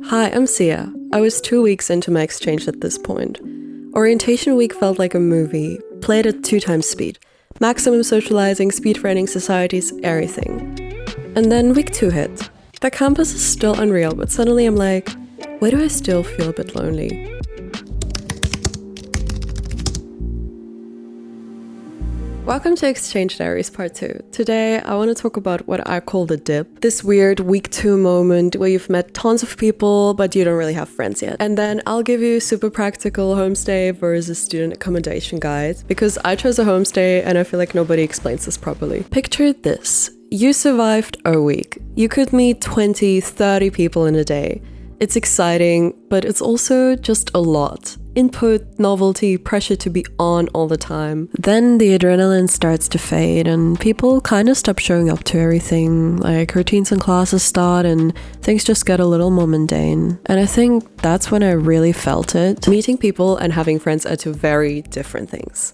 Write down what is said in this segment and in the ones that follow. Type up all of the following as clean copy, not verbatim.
Hi, I'm Sia. I was 2 weeks into my exchange at this point. Orientation week felt like a movie, played at 2 times speed. Maximum socializing, speedrunning societies, everything. And then week 2 hit. The campus is still unreal, but suddenly I'm like, why do I still feel a bit lonely? Welcome to Exchange Diaries Part 2. Today, I want to talk about what I call the dip. This weird week 2 moment where you've met tons of people, but you don't really have friends yet. And then I'll give you super practical homestay versus student accommodation guides, because I chose a homestay and I feel like nobody explains this properly. Picture this. You survived a week. You could meet 20, 30 people in a day. It's exciting, but it's also just a lot. Input, novelty, pressure to be on all the time. Then the adrenaline starts to fade and people kind of stop showing up to everything. Like routines and classes start and things just get a little more mundane. And I think that's when I really felt it. Meeting people and having friends are two very different things.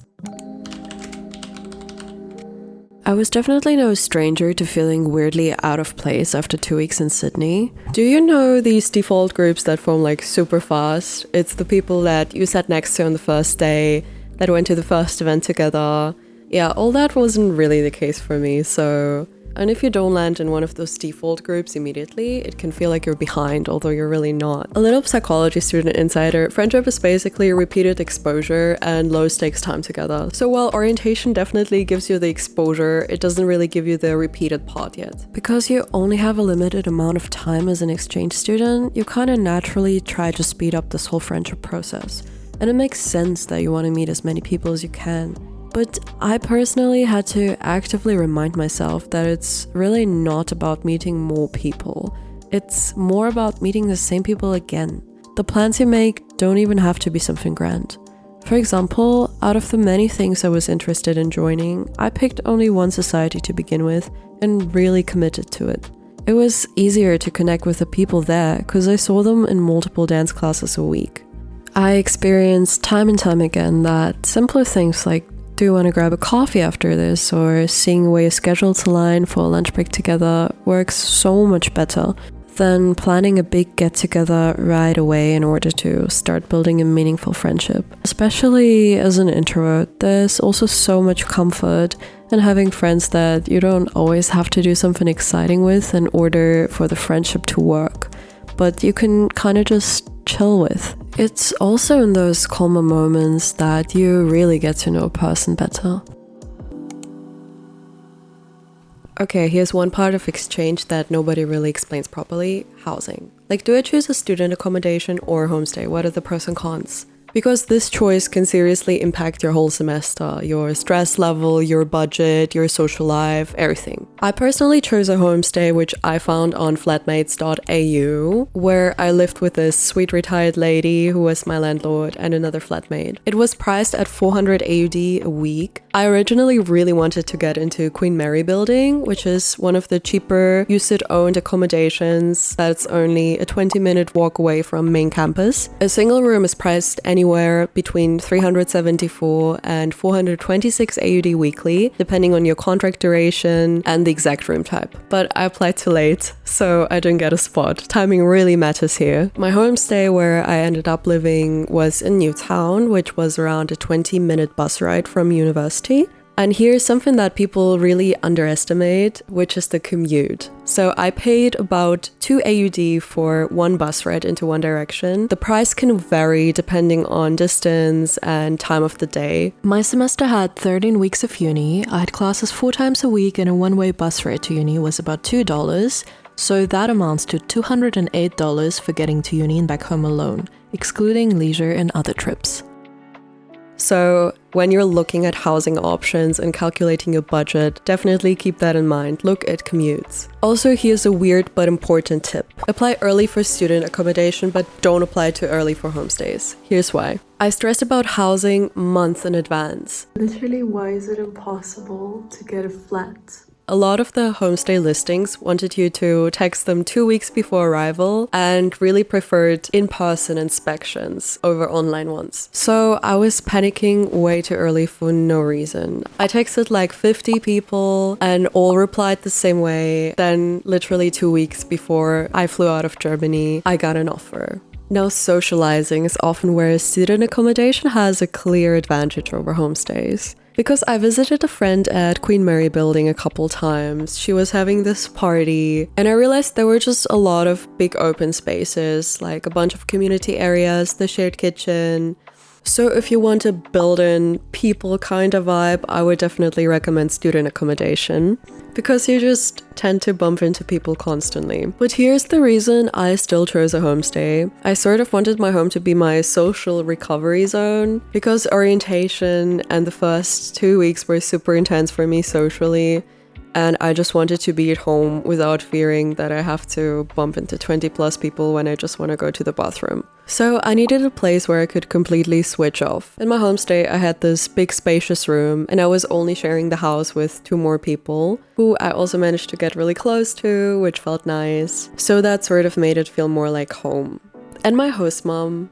I was definitely no stranger to feeling weirdly out of place after 2 weeks in Sydney. Do you know these default groups that form like super fast? It's the people that you sat next to on the first day, that went to the first event together. Yeah, all that wasn't really the case for me, so... And if you don't land in one of those default groups immediately, it can feel like you're behind, although you're really not. A little psychology student insider, friendship is basically repeated exposure and low stakes time together. So while orientation definitely gives you the exposure, it doesn't really give you the repeated part yet. Because you only have a limited amount of time as an exchange student, you kind of naturally try to speed up this whole friendship process. And it makes sense that you want to meet as many people as you can. But I personally had to actively remind myself that it's really not about meeting more people. It's more about meeting the same people again. The plans you make don't even have to be something grand. For example, out of the many things I was interested in joining, I picked only one society to begin with and really committed to it. It was easier to connect with the people there because I saw them in multiple dance classes a week. I experienced time and time again that simpler things like, do you want to grab a coffee after this, or seeing a way a schedule to align for a lunch break together works so much better than planning a big get-together right away in order to start building a meaningful friendship. Especially as an introvert, there's also so much comfort in having friends that you don't always have to do something exciting with in order for the friendship to work, but you can kind of just chill with. It's also in those calmer moments that you really get to know a person better. Okay, here's one part of exchange that nobody really explains properly: housing. Like, do I choose a student accommodation or a homestay? What are the pros and cons? Because this choice can seriously impact your whole semester, your stress level, your budget, your social life, everything. I personally chose a homestay, which I found on flatmates.au, where I lived with this sweet retired lady who was my landlord and another flatmate. It was priced at 400 AUD a week. I originally really wanted to get into Queen Mary building, which is one of the cheaper USYD-owned accommodations that's only a 20-minute walk away from main campus. A single room is priced anywhere between 374 and 426 AUD weekly, depending on your contract duration and the exact room type. But I applied too late, so I didn't get a spot. Timing really matters here. My homestay where I ended up living was in Newtown, which was around a 20-minute bus ride from university. And here's something that people really underestimate, which is the commute. So I paid about 2 AUD for one bus ride into one direction. The price can vary depending on distance and time of the day. My semester had 13 weeks of uni. I had classes 4 times a week, and a one-way bus ride to uni was about $2. So that amounts to $208 for getting to uni and back home alone, excluding leisure and other trips. So when you're looking at housing options and calculating your budget, definitely keep that in mind. Look at commutes. Also, here's a weird but important tip. Apply early for student accommodation, but don't apply too early for homestays. Here's why. I stressed about housing months in advance. Literally, why is it impossible to get a flat? a lot of the homestay listings wanted you to text them 2 weeks before arrival and really preferred in-person inspections over online ones. So I was panicking way too early for no reason. I texted like 50 people and all replied the same way. Then literally 2 weeks before I flew out of Germany, I got an offer. Now, socializing is often where student accommodation has a clear advantage over homestays. Because I visited a friend at Queen Mary building a couple times. She was having this party and I realized there were just a lot of big open spaces, like a bunch of community areas, the shared kitchen. So if you want a built-in people kind of vibe, I would definitely recommend student accommodation because you just tend to bump into people constantly. But here's the reason I still chose a homestay. I sort of wanted my home to be my social recovery zone because orientation and the first 2 weeks were super intense for me socially. And I just wanted to be at home without fearing that I have to bump into 20 plus people when I just want to go to the bathroom. So I needed a place where I could completely switch off. In my homestay, I had this big spacious room and I was only sharing the house with 2 more people who I also managed to get really close to, which felt nice. So that sort of made it feel more like home. And my host mom,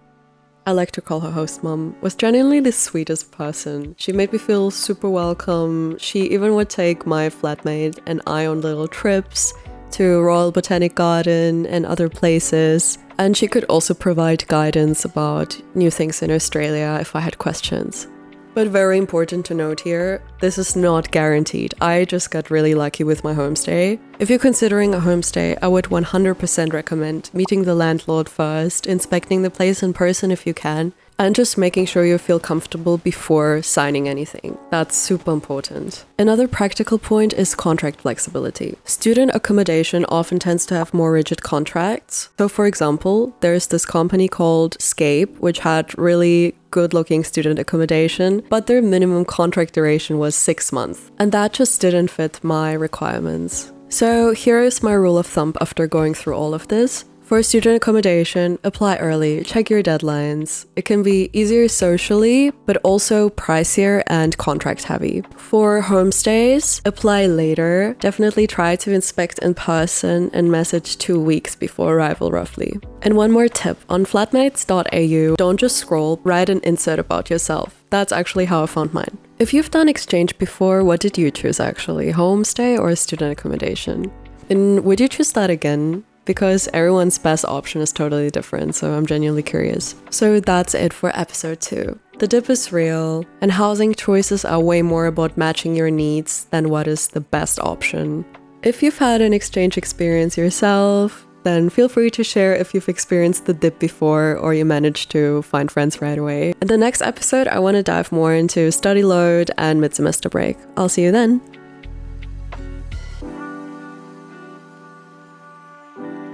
I like to call her host mom, was genuinely the sweetest person. She made me feel super welcome. She even would take my flatmate and I on little trips to Royal Botanic Garden and other places. And she could also provide guidance about new things in Australia if I had questions. But very important to note here, this is not guaranteed. I just got really lucky with my homestay. If you're considering a homestay, I would 100% recommend meeting the landlord first, inspecting the place in person if you can, and just making sure you feel comfortable before signing anything. That's super important. Another practical point is contract flexibility. Student accommodation often tends to have more rigid contracts. So for example, there's this company called Scape, which had really good-looking student accommodation, but their minimum contract duration was 6 months. And that just didn't fit my requirements. So here is my rule of thumb after going through all of this. For student accommodation, apply early, check your deadlines. It can be easier socially, but also pricier and contract heavy. For homestays, apply later. Definitely try to inspect in person and message 2 weeks before arrival roughly. And one more tip, on flatmates.au, don't just scroll, write an insert about yourself. That's actually how I found mine. If you've done exchange before, what did you choose actually? Homestay or student accommodation? And would you choose that again? Because everyone's best option is totally different, so I'm genuinely curious. So that's it for episode 2. The dip is real, and housing choices are way more about matching your needs than what is the best option. If you've had an exchange experience yourself, then feel free to share if you've experienced the dip before or you managed to find friends right away. In the next episode, I want to dive more into study load and mid-semester break. I'll see you then.